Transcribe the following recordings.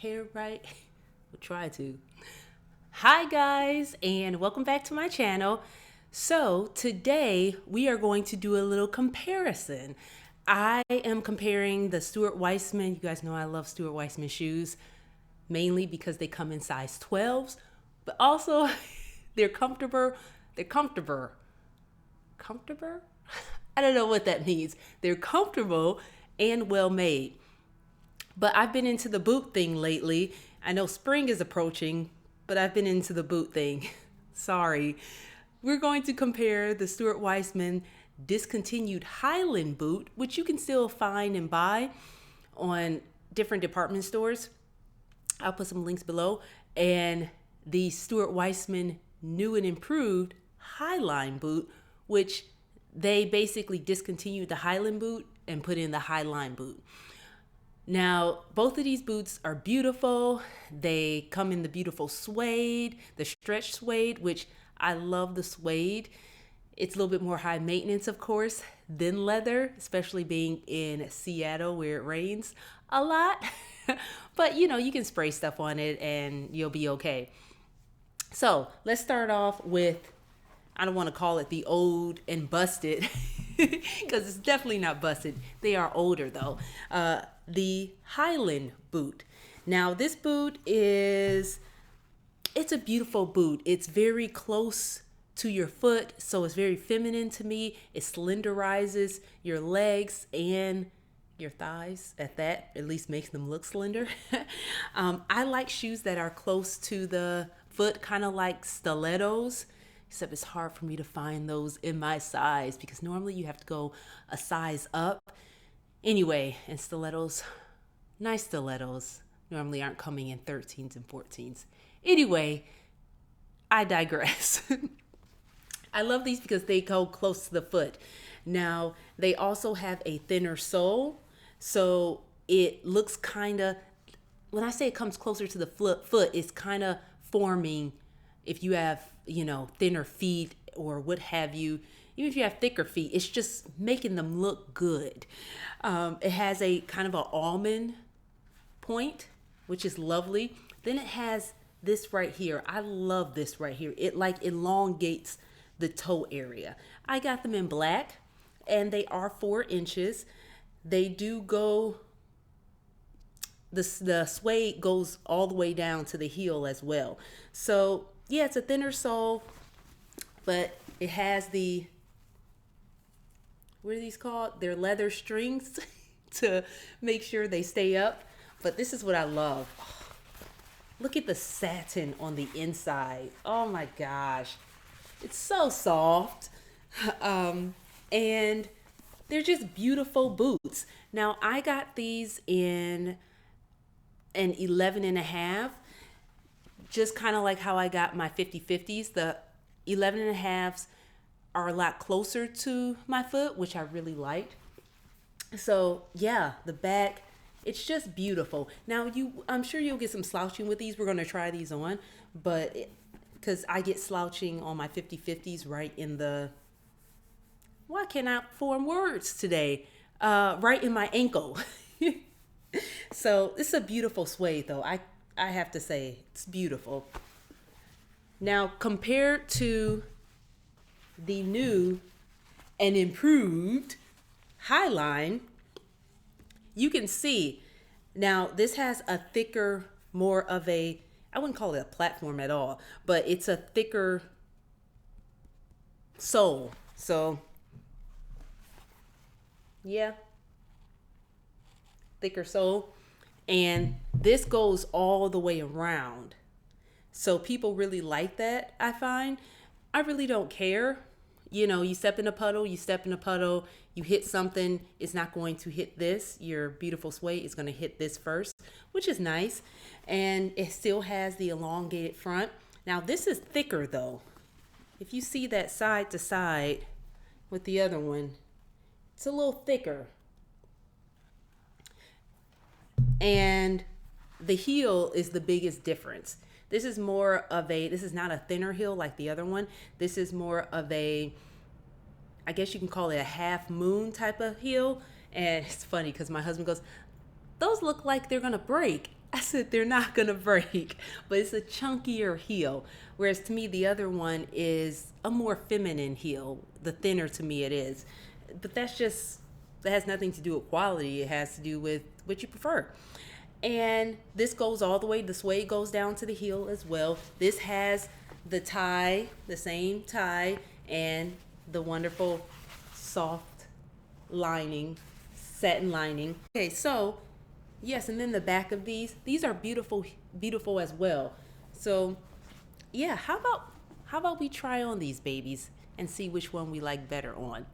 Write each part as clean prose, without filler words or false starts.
hair right. We'll try to. Hi guys, and welcome back to my channel. So today we are going to do a little comparison. I am comparing the Stuart Weitzman. You guys know I love Stuart Weitzman shoes, mainly because they come in size 12s, but also they're comfortable. Comfortable? I don't know what that means. They're comfortable and well made. But I've been into the boot thing lately. I know spring is approaching, but I've been into the boot thing. Sorry. We're going to compare the Stuart Weitzman discontinued Highland boot, which you can still find and buy on different department stores. I'll put some links below. And the Stuart Weitzman new and improved Highline boot, which they basically discontinued the Highland boot and put in the Highline boot. Now, both of these boots are beautiful. They come in the beautiful suede, the stretch suede, which I love the suede. It's a little bit more high maintenance, of course, than leather, especially being in Seattle where it rains a lot. But, you know, you can spray stuff on it and you'll be okay. So let's start off with, I don't want to call it the old and busted because it's definitely not busted. They are older though. The Highland boot. Now this boot it's a beautiful boot. It's very close to your foot, so it's very feminine to me. It slenderizes your legs and your thighs at least makes them look slender. I like shoes that are close to the foot, kind of like stilettos, except it's hard for me to find those in my size because normally you have to go a size up. Anyway, and stilettos, nice stilettos, normally aren't coming in 13s and 14s. Anyway, I digress. I love these because they go close to the foot. Now, they also have a thinner sole, so it looks kind of, when I say it comes closer to the foot, it's kind of forming if you have, thinner feet or what have you. Even if you have thicker feet, it's just making them look good. It has a kind of an almond point, which is lovely. Then it has this right here. I love this right here. It like elongates the toe area. I got them in black and they are 4 inches. They do go, the suede goes all the way down to the heel as well. So yeah, it's a thinner sole, but it has the, what are these called? They're leather strings to make sure they stay up. But this is what I love. Oh, look at the satin on the inside. Oh my gosh. It's so soft. And they're just beautiful boots. Now I got these in an 11.5, just kind of like how I got my 50/50s. The 11.5s are a lot closer to my foot, which I really liked. So yeah, the back, it's just beautiful. Now I'm sure you'll get some slouching with these. We're going to try these on, but because I get slouching on my 50/50s right in the, why can't I form words today? Right in my ankle. So it's a beautiful suede though. I have to say it's beautiful. Now compared to the new and improved Highline, you can see now this has a thicker, more of a, I wouldn't call it a platform at all, but it's a thicker sole. So yeah, thicker sole. And this goes all the way around. So people really like that, I find. I really don't care. You step in a puddle, you hit something, it's not going to hit this. Your beautiful suede is going to hit this first, which is nice. And it still has the elongated front. Now this is thicker though. If you see that side to side with the other one, it's a little thicker. And the heel is the biggest difference. This is not a thinner heel like the other one. This is more of a, I guess you can call it a half moon type of heel. And it's funny because my husband goes, those look like they're going to break. I said they're not gonna break, but it's a chunkier heel. Whereas to me, the other one is a more feminine heel. The thinner to me it is. But that has nothing to do with quality. It has to do with what you prefer. And this goes all the way, the suede goes down to the heel as well. This has the tie, the same tie, and the wonderful soft lining, satin lining. Okay, so yes, and then the back of these are beautiful, beautiful as well. So yeah, how about we try on these babies and see which one we like better on.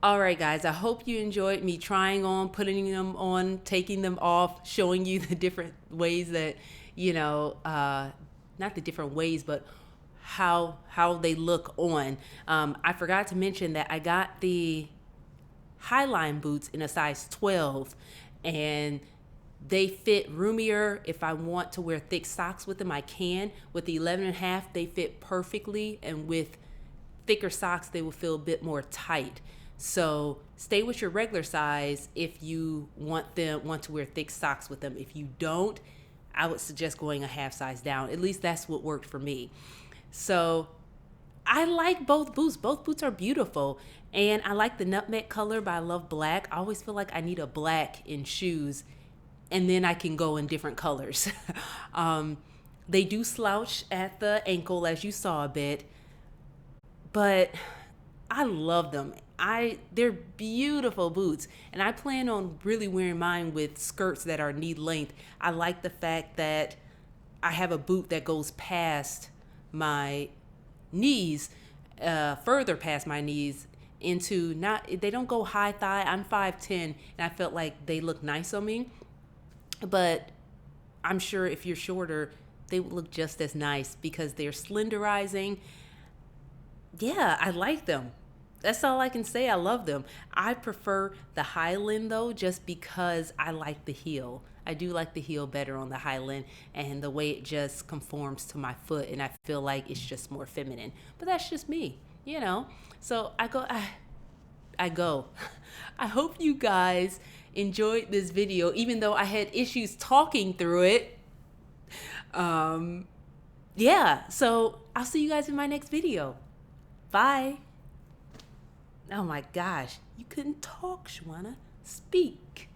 All right, guys, I hope you enjoyed me trying on, putting them on, taking them off, showing you the different ways that, not the different ways, but how they look on. I forgot to mention that I got the Highline boots in a size 12, and they fit roomier. If I want to wear thick socks with them, I can. With the 11.5, they fit perfectly, and with thicker socks, they will feel a bit more tight. So stay with your regular size if you want to wear thick socks with them. If you don't, I would suggest going a half size down. At least that's what worked for me. So I like both boots. Both boots are beautiful. And I like the nutmeg color, but I love black. I always feel like I need a black in shoes, and then I can go in different colors. They do slouch at the ankle, as you saw a bit, but I love them. They're beautiful boots, and I plan on really wearing mine with skirts that are knee length. I like the fact that I have a boot that goes past my knees, further past my knees into not, they don't go high thigh. I'm 5'10", and I felt like they look nice on me. But I'm sure if you're shorter, they would look just as nice because they're slenderizing. Yeah, I like them. That's all I can say. I love them. I prefer the Highland though, just because I like the heel. I do like the heel better on the Highland and the way it just conforms to my foot, and I feel like it's just more feminine. But that's just me, you know. So I go. I hope you guys enjoyed this video, even though I had issues talking through it. Yeah, so I'll see you guys in my next video. Bye. Oh my gosh, you couldn't talk, Shawana. Speak.